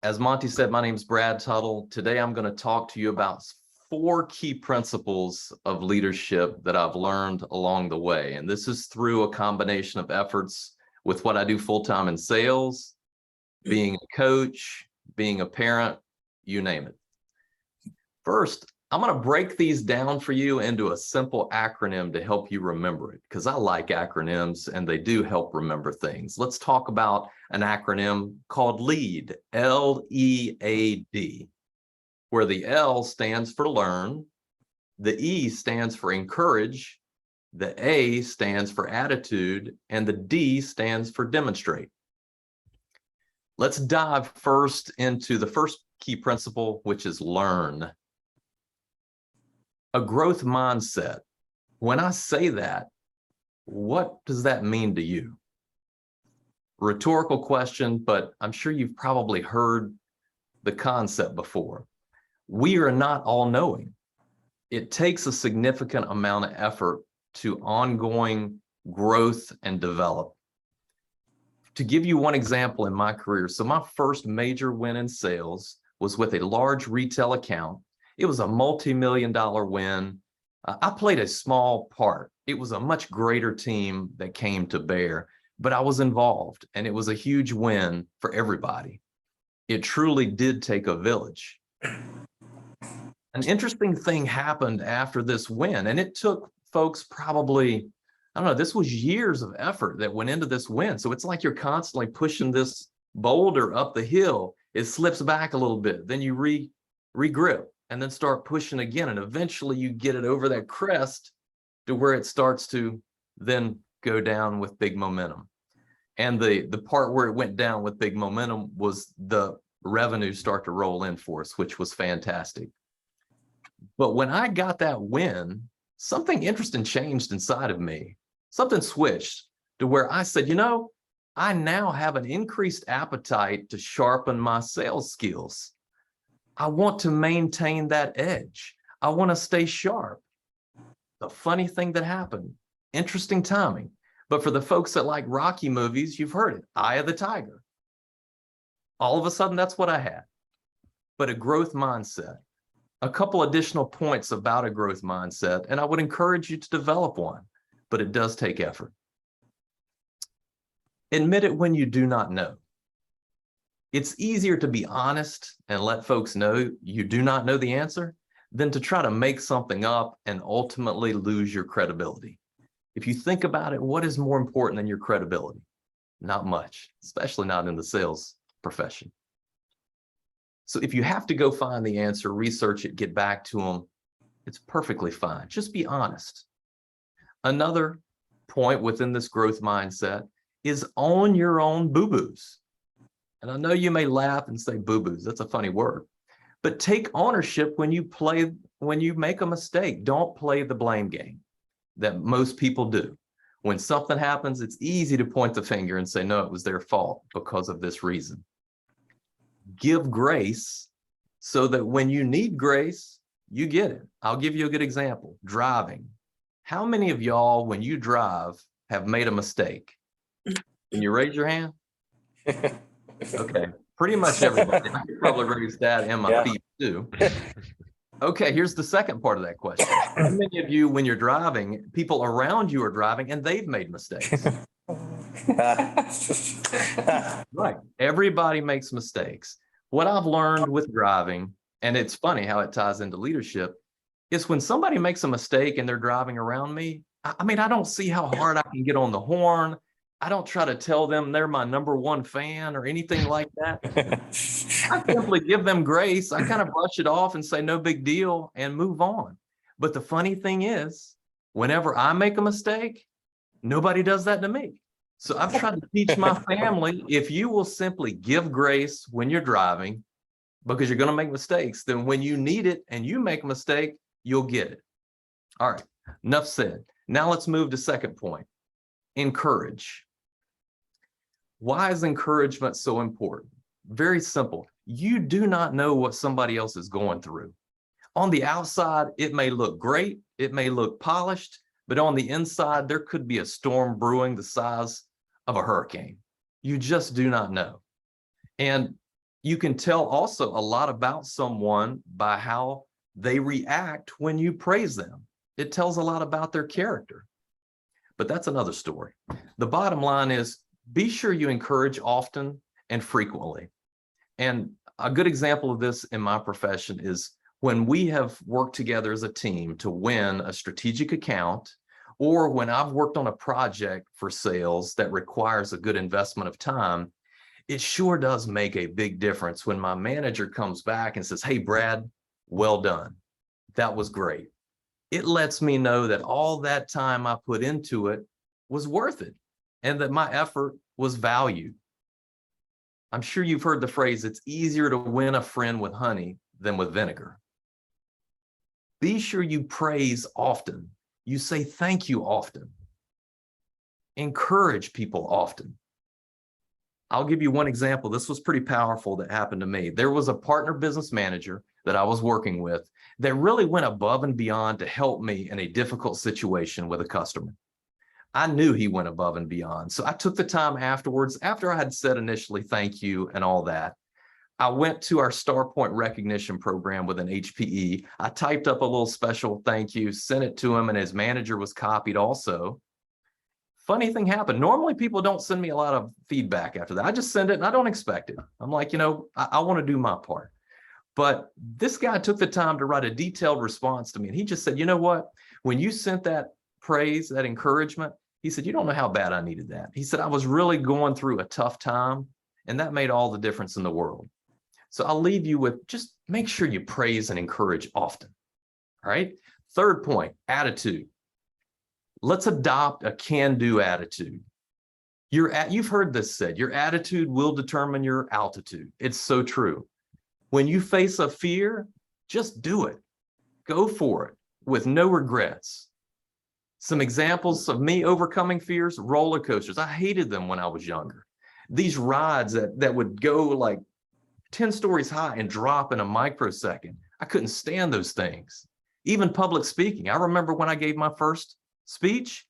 As Monty said, my name is Brad Tuttle. Today, I'm going to talk to you about 4 key principles of leadership that I've learned along the way. And this is through a combination of efforts with what I do full-time in sales, being a coach, being a parent, you name it. First, I'm going to break these down for you into a simple acronym to help you remember it, because I like acronyms and they do help remember things. Let's talk about an acronym called LEAD, L-E-A-D, where the L stands for learn, the E stands for encourage, the A stands for attitude, and the D stands for demonstrate. Let's dive first into the first key principle, which is learn. A growth mindset. When I say that, what does that mean to you? Rhetorical question, but I'm sure you've probably heard the concept before. We are not all-knowing. It takes a significant amount of effort to ongoing growth and develop. To give you one example in my career, so my first major win in sales was with a large retail account. It was a multi-million-dollar win. I played a small part. It was a much greater team that came to bear, but I was involved, and it was a huge win for everybody. It truly did take a village. An interesting thing happened after this win, and it took folks probably, I don't know, this was years of effort that went into this win. So it's like you're constantly pushing this boulder up the hill. It slips back a little bit, then you regrip, and then start pushing again. And eventually you get it over that crest to where it starts to then go down with big momentum. And the part where it went down with big momentum was the revenue start to roll in for us, which was fantastic. But when I got that win, something interesting changed inside of me. Something switched to where I said, you know, I now have an increased appetite to sharpen my sales skills. I want to maintain that edge. I want to stay sharp. The funny thing that happened, interesting timing. But for the folks that like Rocky movies, you've heard it, Eye of the Tiger. All of a sudden, that's what I had. But a growth mindset. A couple additional points about a growth mindset, and I would encourage you to develop one, but it does take effort. Admit it when you do not know. It's easier to be honest and let folks know you do not know the answer than to try to make something up and ultimately lose your credibility. If you think about it, what is more important than your credibility? Not much, especially not in the sales profession. So if you have to go find the answer, research it, get back to them, it's perfectly fine. Just be honest. Another point within this growth mindset is own your own boo-boos. And I know you may laugh and say boo-boos, that's a funny word, but take ownership when you make a mistake. Don't play the blame game that most people do. When something happens, it's easy to point the finger and say, no, it was their fault because of this reason. Give grace so that when you need grace, you get it. I'll give you a good example. Driving. How many of y'all, when you drive, have made a mistake? Can you raise your hand? Okay, pretty much everybody. I could probably raise that and my feet too. Okay, here's the second part of that question. How many of you, when you're driving, people around you are driving and they've made mistakes? Right, everybody makes mistakes. What I've learned with driving, and it's funny how it ties into leadership, is when somebody makes a mistake and they're driving around me, I mean, I don't see how hard I can get on the horn. I don't try to tell them they're my #1 fan or anything like that. I simply give them grace. I kind of brush it off and say, no big deal, and move on. But the funny thing is, whenever I make a mistake, nobody does that to me. So I've tried to teach my family, if you will simply give grace when you're driving, because you're going to make mistakes, then when you need it and you make a mistake, you'll get it. All right, enough said. Now let's move to second point. Encourage. Why is encouragement so important? Very simple. You do not know what somebody else is going through. On the outside, it may look great, it may look polished, but on the inside, there could be a storm brewing the size of a hurricane. You just do not know. And You can tell also a lot about someone by how they react when you praise them. It tells a lot about their character. But that's another story. The bottom line is, be sure you encourage often and frequently. And a good example of this in my profession is when we have worked together as a team to win a strategic account, or when I've worked on a project for sales that requires a good investment of time. It sure does make a big difference when my manager comes back and says, "Hey, Brad, well done. That was great." It lets me know that all that time I put into it was worth it and that my effort was valued. I'm sure you've heard the phrase, it's easier to win a friend with honey than with vinegar. Be sure you praise often. You say thank you often. Encourage people often. I'll give you one example. This was pretty powerful that happened to me. There was a partner business manager that I was working with that really went above and beyond to help me in a difficult situation with a customer. I knew he went above and beyond. So I took the time afterwards, after I had said initially thank you and all that, I went to our Star Point recognition program with an HPE. I typed up a little special thank you, sent it to him, and his manager was copied also. Funny thing happened. Normally people don't send me a lot of feedback after that. I just send it and I don't expect it. I'm like, I want to do my part. But this guy took the time to write a detailed response to me. And he just said, "You know what? When you sent that praise, that encouragement," he said, "you don't know how bad I needed that." He said, "I was really going through a tough time, and that made all the difference in the world." So I'll leave you with, just make sure you praise and encourage often. All right. Third point, attitude. Let's adopt a can-do attitude. You've heard this said, your attitude will determine your altitude. It's so true. When you face a fear, just do it. Go for it with no regrets. Some examples of me overcoming fears: roller coasters. I hated them when I was younger. These rides that would go like 10 stories high and drop in a microsecond. I couldn't stand those things. Even public speaking. I remember when I gave my first speech,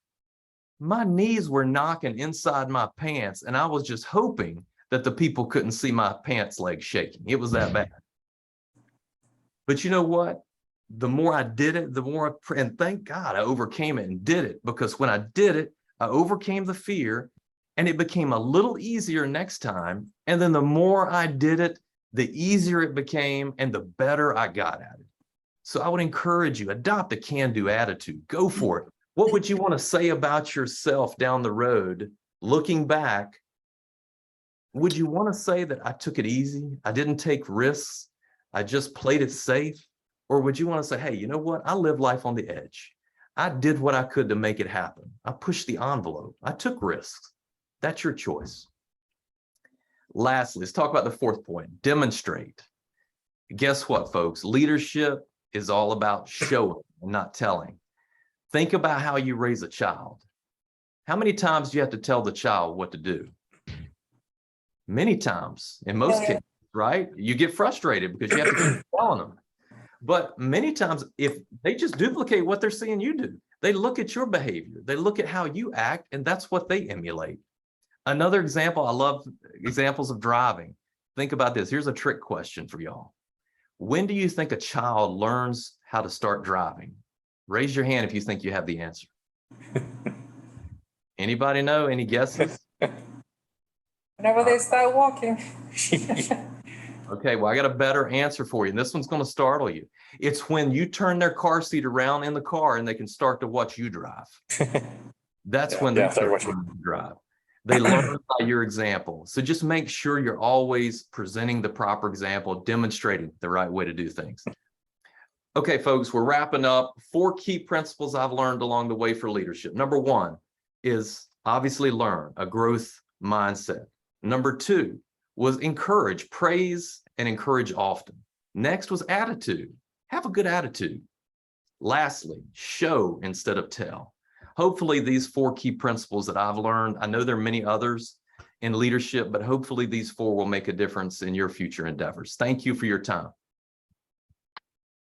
my knees were knocking inside my pants, and I was just hoping that the people couldn't see my pants legs shaking. It was that bad. But you know what? The more I did it, the more, and thank God I overcame it and did it, because when I did it, I overcame the fear and it became a little easier next time. And then the more I did it, the easier it became and the better I got at it. So I would encourage you, adopt a can-do attitude. Go for it. What would you want to say about yourself down the road, looking back? Would you want to say that I took it easy? I didn't take risks. I just played it safe? Or would you want to say, hey, you know what? I lived life on the edge. I did what I could to make it happen. I pushed the envelope. I took risks. That's your choice. Lastly, let's talk about the fourth point, demonstrate. Guess what, folks? Leadership is all about showing and not telling. Think about how you raise a child. How many times do you have to tell the child what to do? Many times, in most cases, right? You get frustrated because you have to keep telling them. But many times, if they just duplicate what they're seeing you do, they look at your behavior, they look at how you act, and that's what they emulate. Another example, I love examples of driving. Think about this. Here's a trick question for y'all. When do you think a child learns how to start driving? Raise your hand if you think you have the answer. Anybody know? Any guesses? Whenever they start walking. Okay, well, I got a better answer for you, and this one's going to startle you. It's when you turn their car seat around in the car and they can start to watch you drive. That's when they start to drive. They learn by your example. So just make sure you're always presenting the proper example, demonstrating the right way to do things. Okay, folks, we're wrapping up. 4 key principles I've learned along the way for leadership. Number 1 is obviously learn, a growth mindset. Number 2 was encourage, praise, and encourage often. Next was attitude. Have a good attitude. Lastly, show instead of tell. Hopefully these 4 key principles that I've learned, I know there are many others in leadership, but hopefully these 4 will make a difference in your future endeavors. Thank you for your time.